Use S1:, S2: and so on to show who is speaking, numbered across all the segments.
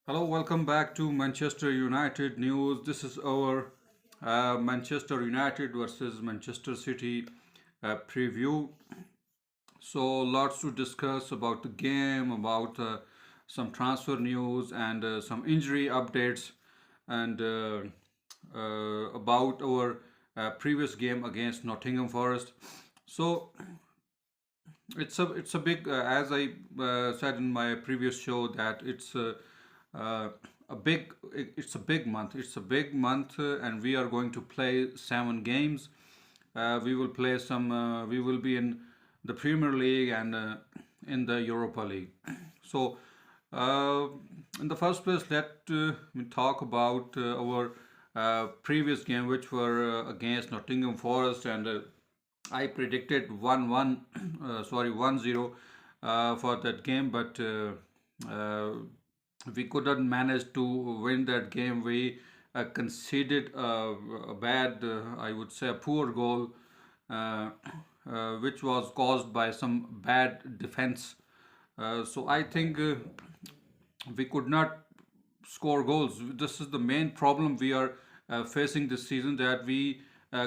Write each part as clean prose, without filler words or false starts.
S1: Hello, welcome back to Manchester United news. This is our Manchester United versus Manchester City preview. So, lots to discuss about the game, about some transfer news, and some injury updates, and about our previous game against Nottingham Forest. So, it's a big as I said in my previous show that uh, it's a big month. It's a big month, and we are going to play 7 games. We will play some. We will be in the Premier League and in the Europa League. So, uh, in the first place, let me talk about our previous game, which were against Nottingham Forest, and I predicted 1-1, sorry 1-0 for that game, but uh, we couldn't manage to win that game. We conceded a bad, I would say, a poor goal, uh, which was caused by some bad defense. So I think we could not score goals. This is the main problem we are facing this season, that we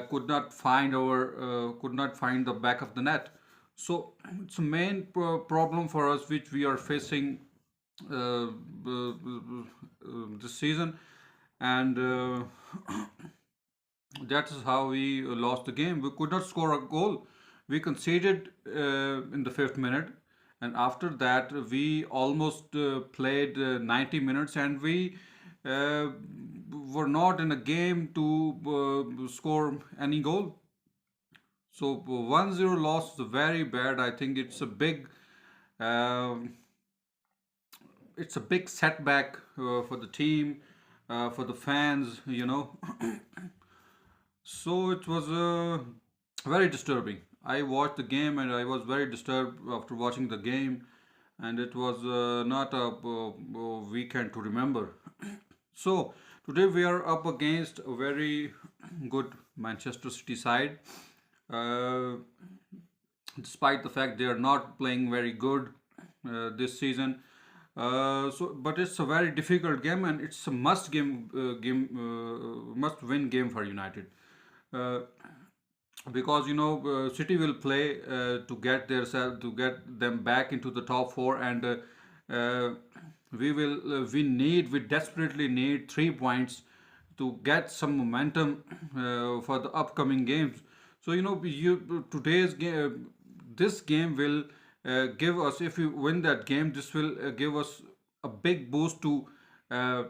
S1: could not find the back of the net. So it's a main problem for us which we are facing this season, and that is how we lost the game. We could not score a goal. We conceded in the fifth minute, and after that, we almost played 90 minutes, and we uh, were not in a game to score any goal. So 1-0 loss is very bad. I think um it's a big setback for the team, for the fans. So it was very disturbing. I watched the game and I was very disturbed after watching the game, and it was not a weekend to remember. So today we are up against a very good Manchester City side. Uh, Despite the fact they are not playing very good this season. But it's a very difficult game, and it's a must win game for United. Uh, because City will play to get them back into the top four, and uh, we desperately need 3 points to get some momentum for the upcoming games. So today's game, this game will give us, if we win that game, this will give us a big boost to uh,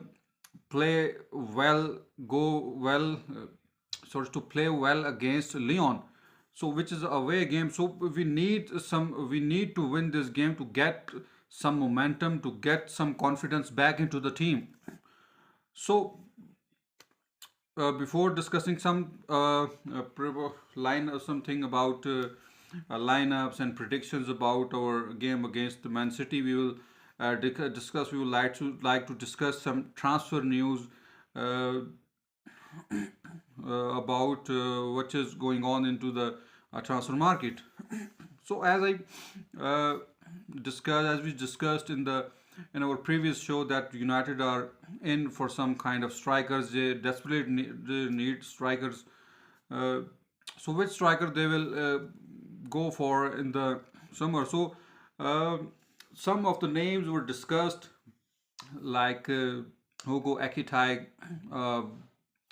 S1: play well, go well, to play well against Lyon. So which is a away game. So we need to win this game to get some momentum, to get some confidence back into the team. So before discussing some line or something about lineups and predictions about our game against the Man City, we will discuss. We would like to discuss some transfer news uh, about what is going on into the transfer market. So as we discussed in our previous show, that United are in for some kind of strikers. They need strikers. Uh, so which striker they will go for in the summer? So uh, some of the names were discussed, like Hugo Ekitag. Uh,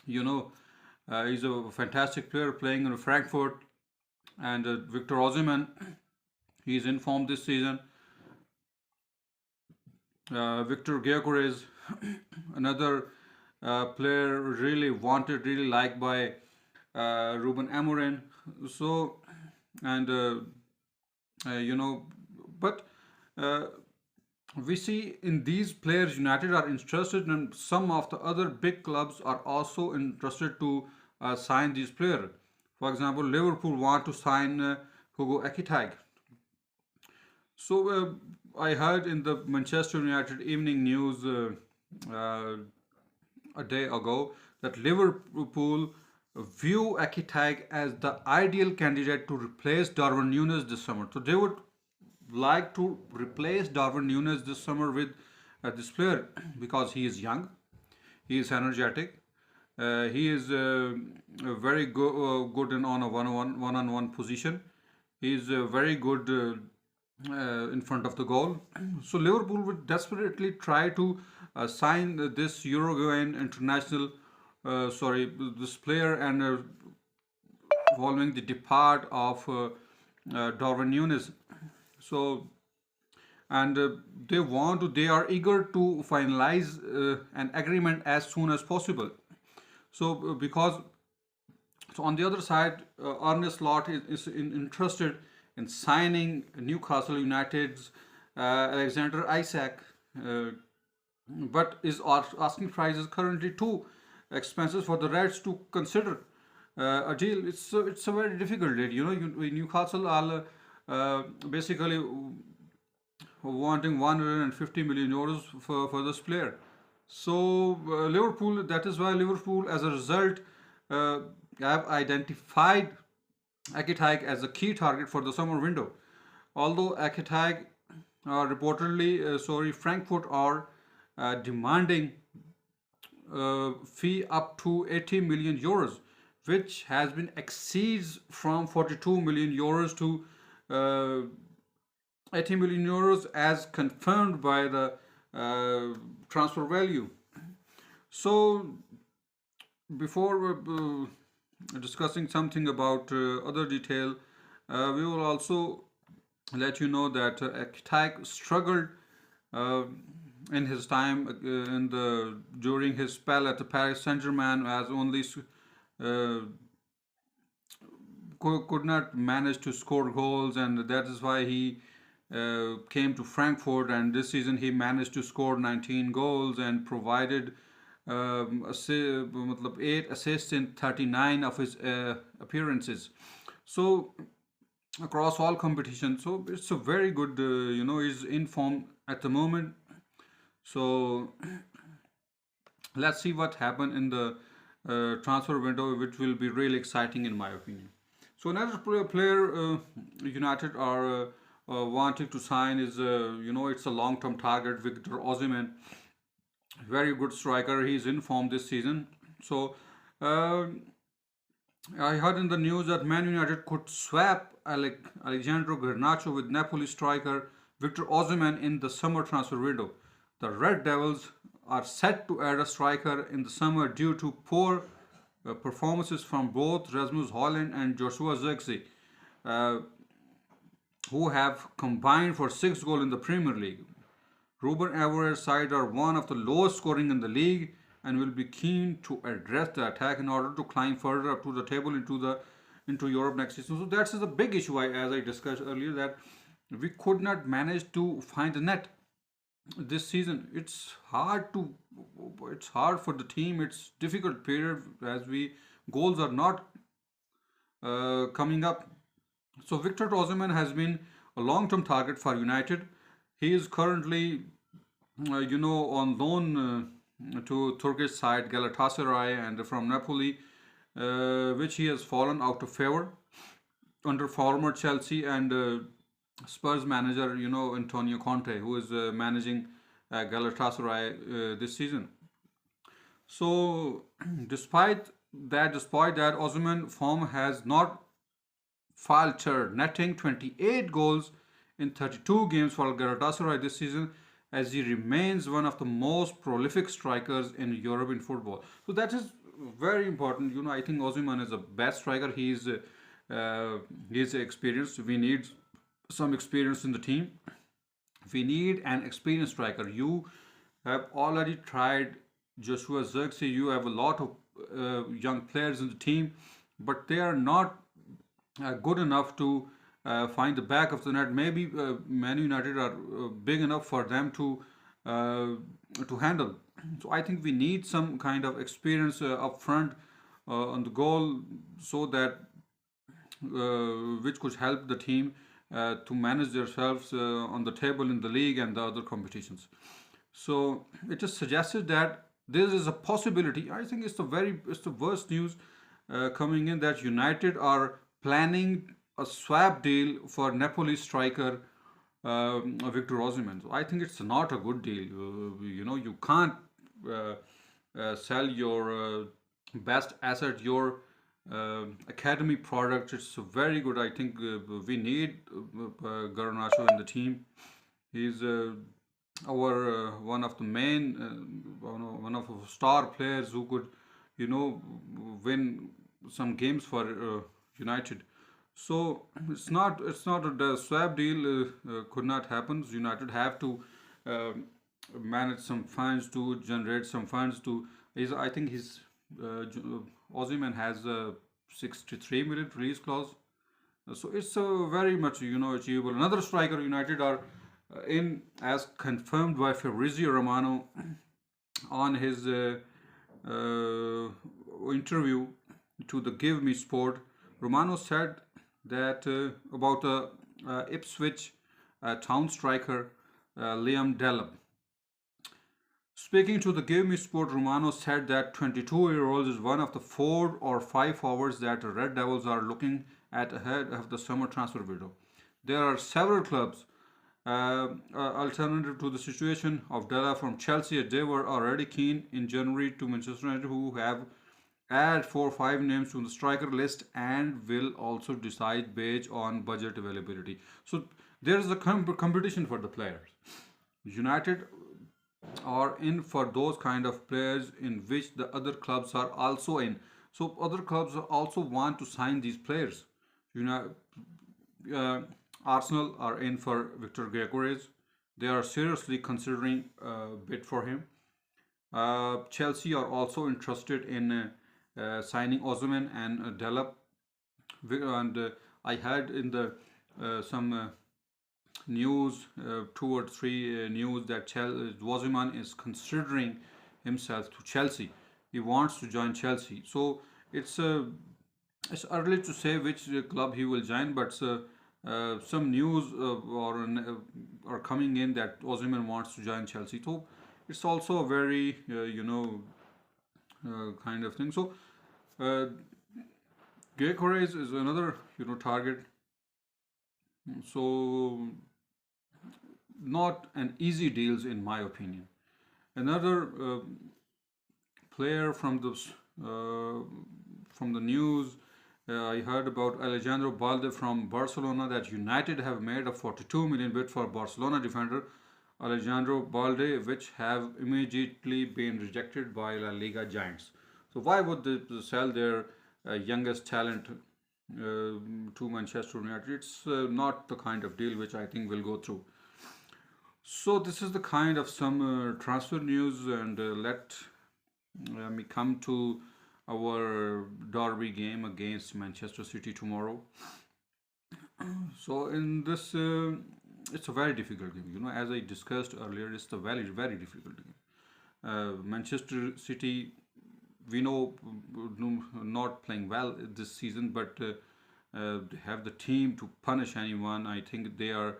S1: you know, he's a fantastic player playing in Frankfurt, and Victor Osimhen. He's in form this season. Victor Gyökeres, another player really wanted, really liked by Ruben Amorim. So, and you know, but uh, we see in these players United are interested, and some of the other big clubs are also interested to sign these players. For example, Liverpool want to sign Hugo Ekitag. So I heard in the Manchester United Evening News uh, a day ago that Liverpool view Ekitag as the ideal candidate to replace Darwin Núñez this summer. So they would like to replace Darwin Núñez this summer with this player because he is young, he is energetic, he is very good in on a one-on-one position. He is very good in front of the goal. So Liverpool would desperately try to sign this Uruguayan international, sorry, this player, and following the depart of Darwin Nunes. So and they are eager to finalize an agreement as soon as possible. So because so on the other side, Ernest Lott is interested in signing Newcastle United's Alexander Isak, uh, but is asking price is currently too expensive for the Reds to consider a deal. It's a very difficult deal. Newcastle are basically wanting 150 million euros for this player. So Liverpool, that is why Liverpool, as a result, uh, have identified Akitag as a key target for the summer window. Although Akitag reportedly, sorry, Frankfurt are demanding fee up to 80 million euros, which has been exceeds from 42 million euros to uh, 80 million euros as confirmed by the transfer value. So before discussing something about other detail, we will also let you know that Ektak struggled uh, in his time in the during his spell at the Paris Saint-Germain, as only uh, could not manage to score goals, and that is why he came to Frankfurt. And this season he managed to score 19 goals and provided 8 assists in 39 of his appearances. So across all competitions, so it's a very good, he's in form at the moment. So let's see what happened in the transfer window, which will be really exciting in my opinion. So another player United are wanting to sign is, it's a long-term target, Victor Osimhen. Very good striker. He's in form this season. So uh, I heard in the news that Man United could swap Alejandro Garnacho with Napoli striker Victor Osimhen in the summer transfer window. The Red Devils are set to add a striker in the summer due to poor performances from both Rasmus Holland and Joshua Zirkzee, uh, who have combined for 6 goals in the Premier League. Ruben Amorim's side are one of the lowest scoring in the league and will be keen to address the attack in order to climb further up to the table into Europe next season. So that's the big issue, as I discussed earlier, that we could not manage to find the net this season. It's hard for the team. It's difficult period as we goals are not coming up. So Victor Osimhen has been a long-term target for United. He is currently, on loan to Turkish side Galatasaray and from Napoli, which he has fallen out of favor under former Chelsea and Spurs manager, Antonio Conte, who is managing Galatasaray this season. So, despite that, Osimhen form has not faltered, netting 28 goals in 32 games for Galatasaray this season, as he remains one of the most prolific strikers in European football. So that is very important. I think Osimhen is the best striker. He is experienced. We need some experience in the team. We need an experienced striker. You have already tried Joshua Zirkzee. You have a lot of young players in the team, but they are not good enough to find the back of the net. Maybe Man United are big enough for them uh, to handle. So I think we need some kind of experience up front on the goal, so that which could help the team to manage themselves on the table in the league and the other competitions. So it is suggested that there is a possibility. I think it's the worst news coming in, that United are planning a swap deal for Napoli striker Victor Osimhen. So I think it's not a good deal. You can't uh, sell your best asset, your academy product. It's very good. I think we need Garnacho in the team. He's our one of the main, one of our star players who could, you know, win some games for United. So it's not the swap deal could not happen. United have to uh, manage some funds to generate some funds to. I think his Ozyman has a 63 million release clause. So it's very much achievable. Another striker United are in as confirmed by Fabrizio Romano on his uh, interview to the Give Me Sport. Romano said that about Ipswich town striker Liam Delap. Speaking to the Give Me Sport, Romano said that 22-year-old is one of the 4 or 5 forwards that the Red Devils are looking at ahead of the summer transfer window. There are several clubs alternative to the situation of Della from Chelsea. They were already keen in January to Manchester United, who have add 4 or 5 names to the striker list and will also decide based on budget availability. So there is a competition for the players. United are in for those kind of players in which the other clubs are also in. So other clubs also want to sign these players. You know, uh, Arsenal are in for Victor Gyökeres. They are seriously considering a bid for him. Chelsea are also interested in signing Osimhen and Delap. And I had in the some news, 2 or 3 news that Osimhen is considering himself to Chelsea. He wants to join Chelsea. So it's uh, it's early to say which club he will join, but some news are coming in that Osimhen wants to join Chelsea. So it's also a very kind of thing. So uh, Gyökeres is another target. So not an easy deals in my opinion. Another player from the news. I heard about Alejandro Balde from Barcelona that United have made a 42 million bid for Barcelona defender Alejandro Balde, which have immediately been rejected by La Liga giants. So why would they sell their youngest talent to Manchester United? It's not the kind of deal which I think will go through. So this is the kind of some transfer news, and let me come to our derby game against Manchester City tomorrow. So in this, it's a very difficult game. As I discussed earlier, it's a very very difficult game. Manchester City, we know, not playing well this season, but they have the team to punish anyone. I think they are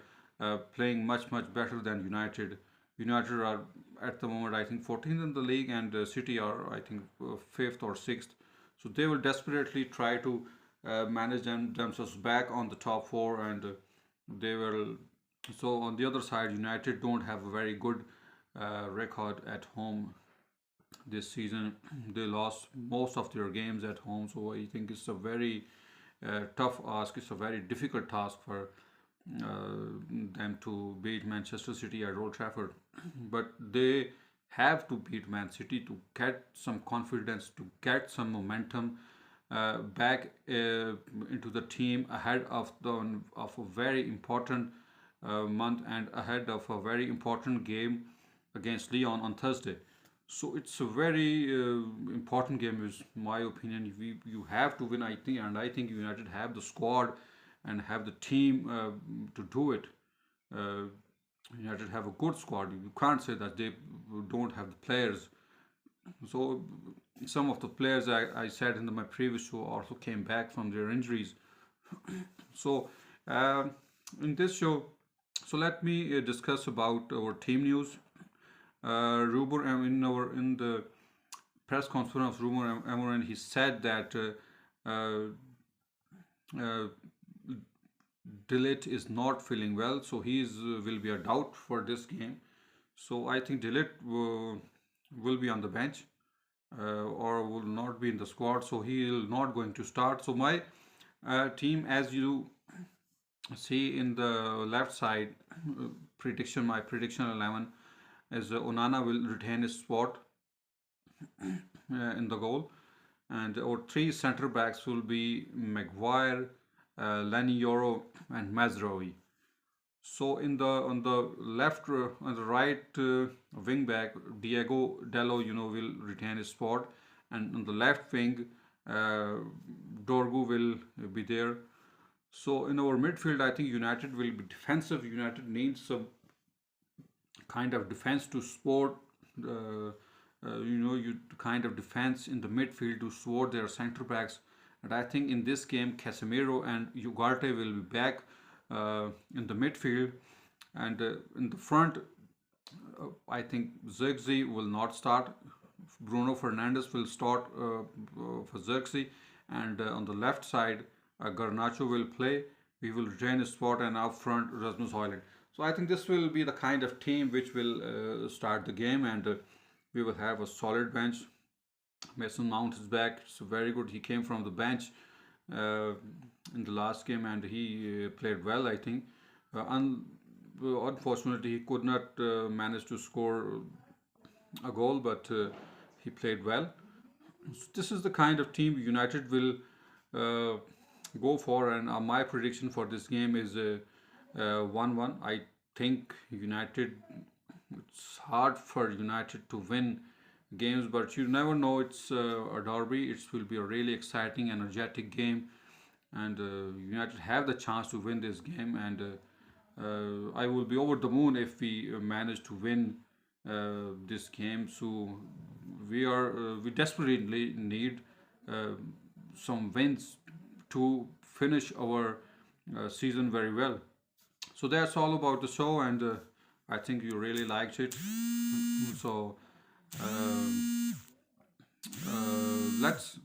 S1: playing much much better than United. United are at the moment, I think, 14th in the league, and City are, I think, fifth or sixth. So they will desperately try to manage themselves back on the top four, and they will. So on the other side, United don't have a very good record at home this season. They lost most of their games at home, so I think it's a very tough ask. It's a very difficult task for them to beat Manchester City at Old Trafford. But they have to beat Man City to get some confidence, to get some momentum back into the team ahead of a very important month and ahead of a very important game against Lyon on Thursday. So it's a very important game, is my opinion. You have to win, I think, and I think United have the squad and have the team to do it. Uh, United have a good squad. You can't say that they don't have the players. So some of the players I said in my previous show also came back from their injuries. So um in this show, so let me discuss about our team news. Ruben, in the press conference of Ruben Amorim, he said that uh, uh, Dillet is not feeling well, so he is will be a doubt for this game. So I think Dillet will be on the bench or will not be in the squad, so he will not going to start. So my team, as you see in the left side, my prediction 11 is Onana will retain his spot in the goal, and our three center backs will be Maguire, Lenny Yoro, and Mazraoui. So in the on the left on the right wing back, Diego Dello, will retain his spot, and on the left wing, uh, Dorgu will be there. So in our midfield, I think United will be defensive. United needs some kind of defense to support, you kind of defense in the midfield to support their centre backs. And I think in this game, Casemiro and Ugarte will be back in the midfield, and in the front, I think Zirkzee will not start. Bruno Fernandes will start for Zirkzee, and on the left side, Garnacho will play. We will retain his spot, and up front, Rasmus Højlund. So I think this will be the kind of team which will start the game, and we will have a solid bench. Mason Mount is back, so very good. He came from the bench uh, in the last game, and he played well, I think. Unfortunately, he could not manage to score a goal, but he played well. So this is the kind of team United will uh, go for, and my prediction for this game is 1-1. I think United. It's hard for United to win games, but you never know. It's a derby. It will be a really exciting, energetic game, and United have the chance to win this game. And I will be over the moon if we manage to win this game. So we desperately need uh, some wins to finish our season very well. So that's all about the show, and I think you really liked it. So uh, let's